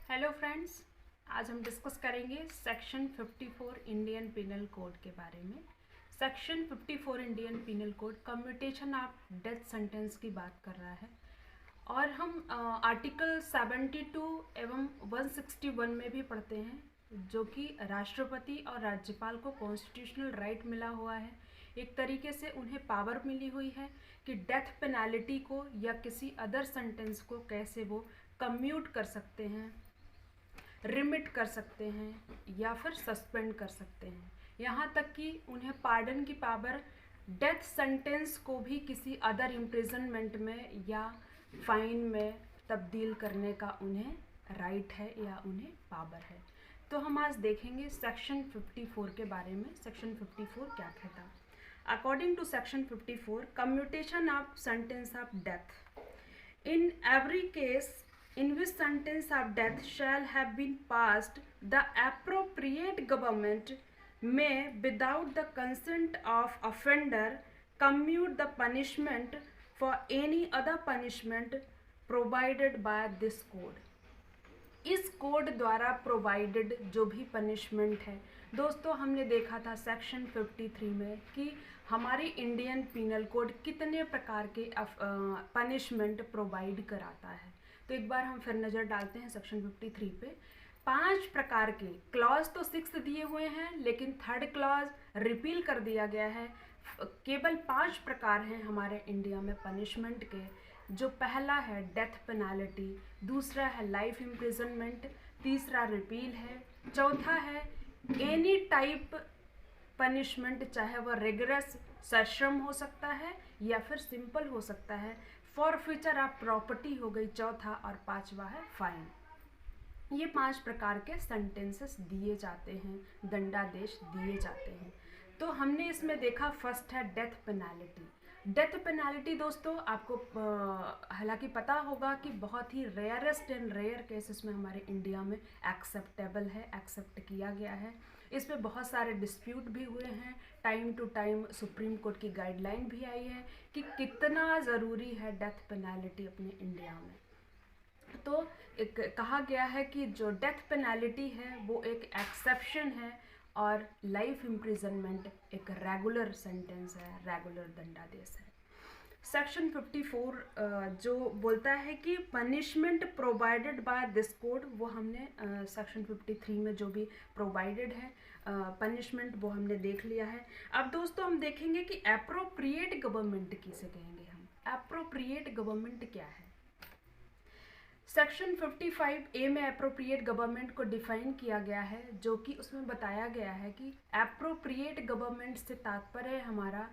Hello friends, आज हम discuss करेंगे सेक्शन 54 इंडियन पिनल कोड के बारे में। Section 54 Indian penal code commutation of death sentence की बात कर रहा है और हम आर्टिकल 72 एवं 161 में भी पढ़ते हैं, जो कि राष्ट्रपति और राज्यपाल को कॉन्स्टिट्यूशनल राइट मिला हुआ है। एक तरीके से उन्हें पावर मिली हुई है कि डेथ पेनाल्टी को या किसी अदर सेंटेंस को कैसे वो कम्यूट कर सकते हैं, रिमिट कर सकते हैं या फिर सस्पेंड कर सकते हैं। यहाँ तक कि उन्हें पार्डन की पावर डेथ सेंटेंस को भी किसी अदर इम्प्रिजनमेंट में या फाइन में तब्दील करने का उन्हें राइट है या उन्हें पावर है। तो हम आज देखेंगे सेक्शन 54 के बारे में। सेक्शन 54 क्या कहता है? According to section 54, commutation of sentence of death in every case in which sentence of death shall have been passed, the appropriate government may, without the consent of offender, commute the punishment for any other punishment provided by this code. इस code द्वारा provided जो भी punishment है, दोस्तों हमने देखा था section 53 में कि हमारी इंडियन पिनल कोड कितने प्रकार के पनिशमेंट प्रोवाइड कराता है। तो एक बार हम फिर नज़र डालते हैं सेक्शन 53 पे। 5 प्रकार के क्लॉज तो 6 दिए हुए हैं, लेकिन थर्ड क्लॉज रिपील कर दिया गया है। केवल 5 प्रकार हैं हमारे इंडिया में पनिशमेंट के। जो पहला है डेथ पेनाल्टी, दूसरा है लाइफ इम्प्रिजनमेंट, तीसरा रिपील है, चौथा है एनी टाइप पनिशमेंट, चाहे वह रिगरस सश्रम हो सकता है या फिर सिंपल हो सकता है, फॉरफीचर ऑफ प्रॉपर्टी हो गई चौथा, और पांचवा है फाइन। ये 5 प्रकार के सेंटेंसेस दिए जाते हैं, दंडादेश दिए जाते हैं। तो हमने इसमें देखा फर्स्ट है डेथ पेनाल्टी। डेथ पेनाल्टी दोस्तों आपको हालांकि पता होगा कि बहुत ही रेयरेस्ट एंड रेयर केसेस में हमारे इंडिया में एक्सेप्टेबल है, एक्सेप्ट किया गया है। इसमें बहुत सारे डिस्प्यूट भी हुए हैं। Time to time supreme court की गाइडलाइन भी आई है कि कितना ज़रूरी है डेथ पेनाल्टी अपने इंडिया में। तो एक कहा गया है कि जो डेथ पेनाल्टी है वो एक एक्सेप्शन है और लाइफ इम्प्रिजनमेंट एक रेगुलर सेंटेंस है, रेगुलर दंडादेश है। सेक्शन 54 जो बोलता है कि punishment provided by this code, वो हमने सेक्शन 53 में जो भी प्रोवाइडेड है पनिशमेंट वो हमने देख लिया है। अब दोस्तों हम देखेंगे कि एप्रोप्रिएट गवर्नमेंट किसे कहेंगे हम। एप्रोप्रिएट गवर्नमेंट क्या है? सेक्शन 55A में एप्रोप्रिएट गवर्नमेंट को डिफाइन किया गया है, जो कि उसमें बताया गया है कि एप्रोप्रिएट गवर्नमेंट से तात्पर्य है हमारा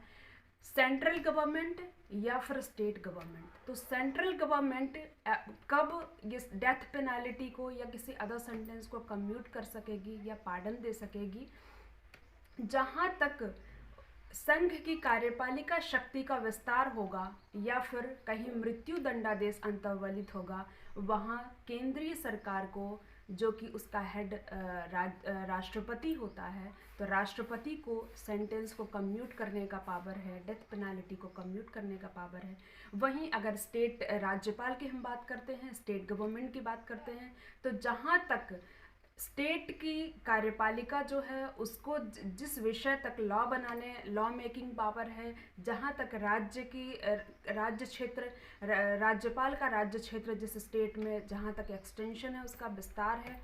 सेंट्रल गवर्नमेंट या फिर स्टेट गवर्नमेंट। तो सेंट्रल गवर्नमेंट कब इस डेथ पेनाल्टी को या किसी अदर सेंटेंस को कम्यूट कर सकेगी या पार्डन दे सकेगी, जहाँ तक संघ की कार्यपालिका शक्ति का विस्तार होगा या फिर कहीं मृत्यु दंडादेश अंतर्वलित होगा, वहाँ केंद्रीय सरकार को, जो कि उसका हेड राष्ट्रपति होता है, तो राष्ट्रपति को सेंटेंस को कम्यूट करने का पावर है, डेथ पेनाल्टी को कम्यूट करने का पावर है। वहीं अगर स्टेट राज्यपाल की हम बात करते हैं, स्टेट गवर्नमेंट की बात करते हैं, तो जहाँ तक स्टेट की कार्यपालिका जो है उसको जिस विषय तक लॉ मेकिंग पावर है, जहाँ तक राज्य क्षेत्र, राज्यपाल का राज्य क्षेत्र जिस स्टेट में जहाँ तक एक्सटेंशन है उसका विस्तार है,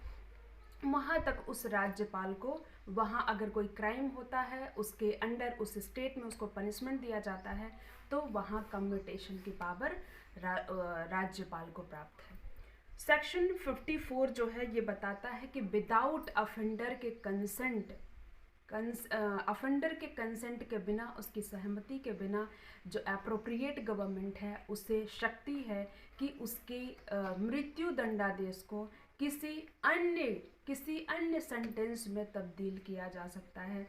वहाँ तक उस राज्यपाल को वहाँ अगर कोई क्राइम होता है उसके अंडर उस स्टेट में उसको पनिशमेंट दिया जाता है, तो वहाँ कम्यूटेशन की पावर राज्यपाल को प्राप्त है। सेक्शन 54 जो है ये बताता है कि विदाउट अफेंडर के कंसेंट के बिना, उसकी सहमति के बिना, जो एप्रोप्रिएट गवर्नमेंट है उसे शक्ति है कि उसके मृत्यु दंडादेश को किसी अन्य सेंटेंस में तब्दील किया जा सकता है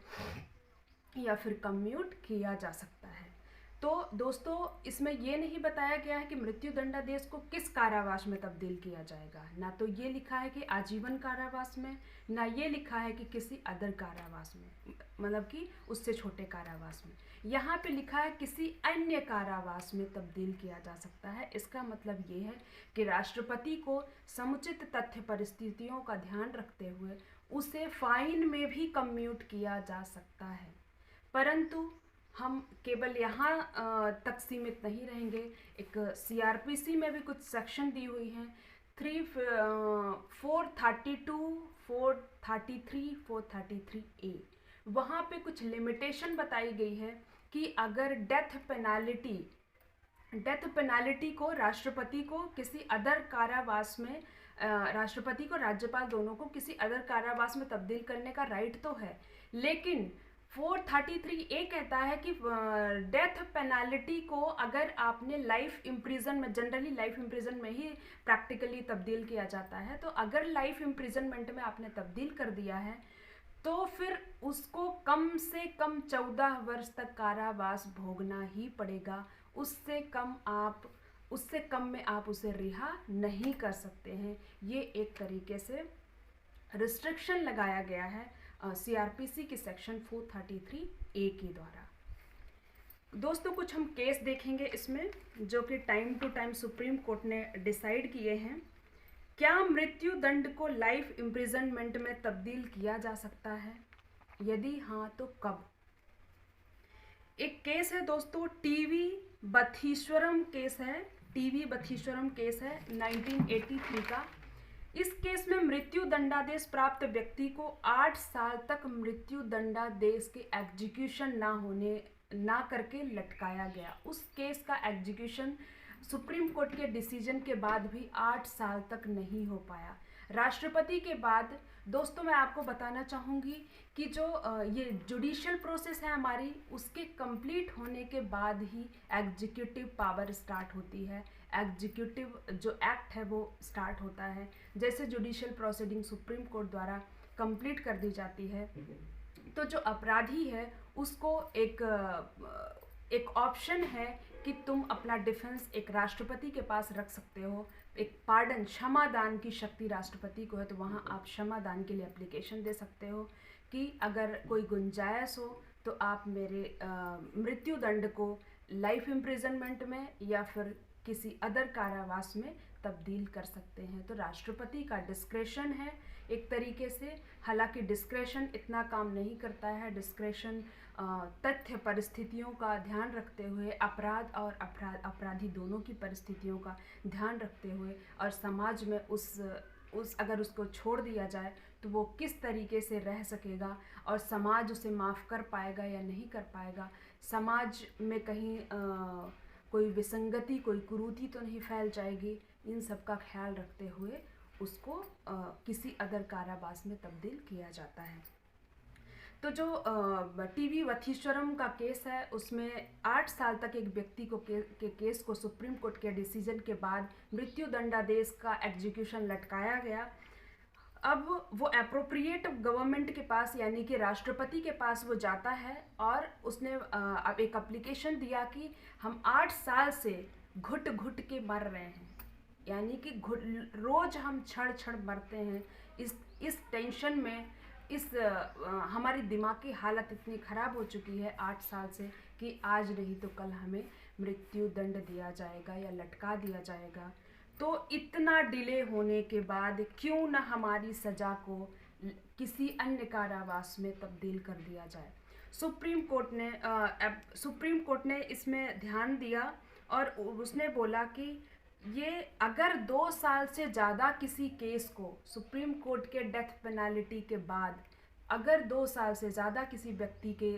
या फिर कम्यूट किया जा सकता है। तो दोस्तों इसमें ये नहीं बताया गया है कि मृत्युदंडादेश को किस कारावास में तब्दील किया जाएगा। ना तो ये लिखा है कि आजीवन कारावास में, ना ये लिखा है कि किसी अदर कारावास में, मतलब कि उससे छोटे कारावास में। यहाँ पे लिखा है किसी अन्य कारावास में तब्दील किया जा सकता है। इसका मतलब ये है कि राष्ट्रपति को समुचित तथ्य परिस्थितियों का ध्यान रखते हुए उसे फाइन में भी कम्यूट किया जा सकता है। परंतु हम केवल यहाँ तक सीमित नहीं रहेंगे। एक CRPC में भी कुछ सेक्शन दी हुई हैं, 432, 433, 433A। वहाँ पे कुछ लिमिटेशन बताई गई है कि अगर डेथ पेनाल्टी को राष्ट्रपति को किसी अदर कारावास में, राष्ट्रपति को राज्यपाल दोनों को किसी अदर कारावास में तब्दील करने का राइट तो है, लेकिन 433A कहता है कि डेथ पेनाल्टी को अगर आपने लाइफ इम्प्रिजन में, जनरली लाइफ इम्प्रिजन में ही प्रैक्टिकली तब्दील किया जाता है, तो अगर लाइफ इम्प्रिजनमेंट में आपने तब्दील कर दिया है तो फिर उसको कम से कम 14 वर्ष तक कारावास भोगना ही पड़ेगा। उससे कम में आप उसे रिहा नहीं कर सकते हैं। ये एक तरीके से रिस्ट्रिक्शन लगाया गया है CRPC की सेक्शन 433A के द्वारा। दोस्तों कुछ हम केस देखेंगे इसमें, जो कि time to time supreme court ने डिसाइड किए हैं। क्या मृत्यु दंड को लाइफ इम्प्रिजनमेंट में तब्दील किया जा सकता है? यदि हाँ तो कब? एक केस है दोस्तों, TV बथीश्वरम केस है। TV बथीश्वरम केस है 1983 का। इस केस में मृत्यु दंडादेश प्राप्त व्यक्ति को 8 साल तक मृत्यु दंडादेश के एग्जीक्यूशन ना करके लटकाया गया। उस केस का एग्जीक्यूशन सुप्रीम कोर्ट के डिसीजन के बाद भी 8 साल तक नहीं हो पाया। राष्ट्रपति के बाद दोस्तों मैं आपको बताना चाहूँगी कि जो ये जुडिशियल प्रोसेस है हमारी, उसके कंप्लीट होने के बाद ही एग्जीक्यूटिव पावर स्टार्ट होती है। एग्जीक्यूटिव जो एक्ट है वो स्टार्ट होता है। जैसे जुडिशियल प्रोसीडिंग सुप्रीम कोर्ट द्वारा कंप्लीट कर दी जाती है, तो जो अपराधी है उसको एक ऑप्शन है कि तुम अपना डिफेंस एक राष्ट्रपति के पास रख सकते हो। एक पार्डन, क्षमादान की शक्ति राष्ट्रपति को है, तो वहाँ आप क्षमादान के लिए एप्लीकेशन दे सकते हो कि अगर कोई गुंजाइश हो तो आप मेरे मृत्यु दंड को लाइफ इम्प्रिजनमेंट में या फिर किसी अदर कारावास में तब्दील कर सकते हैं। तो राष्ट्रपति का डिस्क्रेशन है एक तरीके से। हालांकि डिस्क्रेशन इतना काम नहीं करता है। डिस्क्रेशन तथ्य परिस्थितियों का ध्यान रखते हुए, अपराध और अपराधी दोनों की परिस्थितियों का ध्यान रखते हुए, और समाज में उस अगर उसको छोड़ दिया जाए तो वो किस तरीके से रह सकेगा और समाज उसे माफ़ कर पाएगा या नहीं कर पाएगा, समाज में कहीं कोई विसंगति, कोई कुरीति तो नहीं फैल जाएगी, इन सब का ख्याल रखते हुए उसको किसी अदर कारावास में तब्दील किया जाता है। तो जो TV वथीश्वरम का केस है उसमें 8 साल तक एक व्यक्ति को के केस को सुप्रीम कोर्ट के डिसीजन के बाद मृत्यु दंडादेश का एग्जीक्यूशन लटकाया गया। अब वो एप्रोप्रिएट गवर्नमेंट के पास यानी कि राष्ट्रपति के पास वो जाता है और उसने अब एक एप्लीकेशन दिया कि हम 8 साल से घुट घुट के मर रहे हैं, यानी कि रोज़ हम छड़ मरते हैं। इस टेंशन में हमारी दिमाग की हालत इतनी ख़राब हो चुकी है 8 साल से कि आज नहीं तो कल हमें मृत्यु दंड दिया जाएगा या लटका दिया जाएगा। तो इतना डिले होने के बाद क्यों न हमारी सज़ा को किसी अन्य कारावास में तब्दील कर दिया जाए। सुप्रीम कोर्ट ने इसमें ध्यान दिया और उसने बोला कि ये अगर 2 साल से ज़्यादा किसी केस को सुप्रीम कोर्ट के डेथ पेनाल्टी के बाद अगर 2 साल से ज़्यादा किसी व्यक्ति के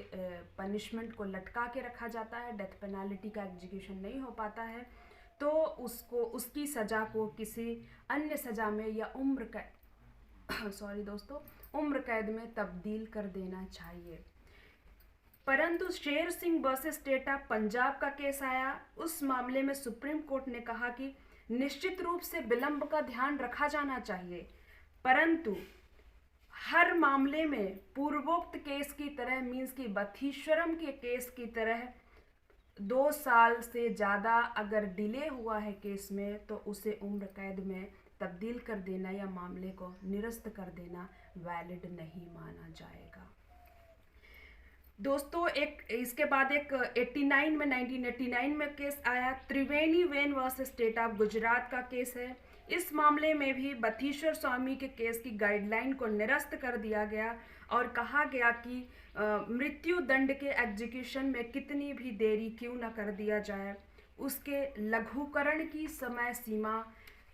पनिशमेंट को लटका के रखा जाता है, डेथ पेनाल्टी का एग्जीक्यूशन नहीं हो पाता है, तो उसकी सज़ा को किसी अन्य सज़ा में या उम्र कैद में तब्दील कर देना चाहिए। परंतु Sher Singh versus state of Punjab का केस आया। उस मामले में सुप्रीम कोर्ट ने कहा कि निश्चित रूप से विलंब का ध्यान रखा जाना चाहिए, परंतु हर मामले में पूर्वोक्त केस की तरह मीन्स की बथीश्वरम के केस की तरह 2 साल से ज़्यादा अगर डिले हुआ है केस में तो उसे उम्र कैद में तब्दील कर देना या मामले को निरस्त कर देना वैलिड नहीं माना जाएगा। दोस्तों एक इसके बाद एक 1989 में केस आया, Triveniben versus state of Gujarat का केस है। इस मामले में भी बथीश्वर स्वामी के केस की गाइडलाइन को निरस्त कर दिया गया और कहा गया कि मृत्यु दंड के एग्जीक्यूशन में कितनी भी देरी क्यों न कर दिया जाए, उसके लघुकरण की समय सीमा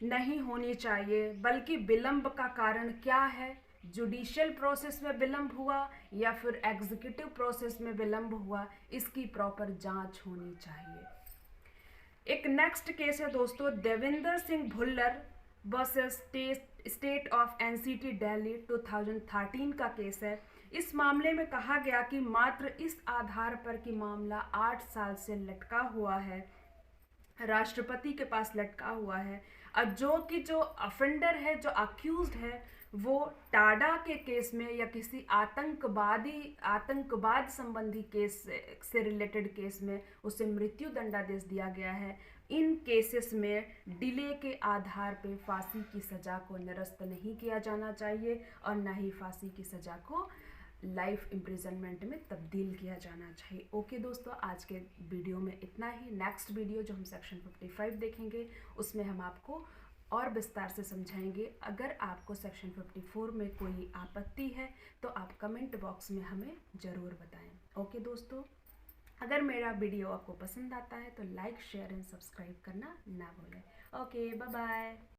नहीं होनी चाहिए, बल्कि विलंब का कारण क्या है, जुडिशियल प्रोसेस में विलंब हुआ या फिर एग्जीक्यूटिव प्रोसेस में विलंब हुआ, इसकी प्रॉपर जांच होनी चाहिए। एक नेक्स्ट केस है दोस्तों, Devinder Singh Bhullar versus state of NCT Delhi 2013 का केस है। इस मामले में कहा गया कि मात्र इस आधार पर कि मामला 8 साल से लटका हुआ है, राष्ट्रपति के पास लटका हुआ है, और जो अफेंडर है, जो अक्यूज्ड है, वो टाडा के केस में या किसी आतंकवाद संबंधी केस से रिलेटेड केस में उसे मृत्यु दंडादेश दिया गया है। इन केसेस में डिले के आधार पे फांसी की सज़ा को निरस्त नहीं किया जाना चाहिए और न ही फांसी की सज़ा को लाइफ इम्प्रिजनमेंट में तब्दील किया जाना चाहिए। ओके दोस्तों, आज के वीडियो में इतना ही। नेक्स्ट वीडियो जो हम सेक्शन 55 देखेंगे उसमें हम आपको और विस्तार से समझाएंगे। अगर आपको सेक्शन 54 में कोई आपत्ति है तो आप कमेंट बॉक्स में हमें ज़रूर बताएं। ओके दोस्तों, अगर मेरा वीडियो आपको पसंद आता है तो लाइक, शेयर एंड सब्सक्राइब करना ना भूलें। Okay, bye bye.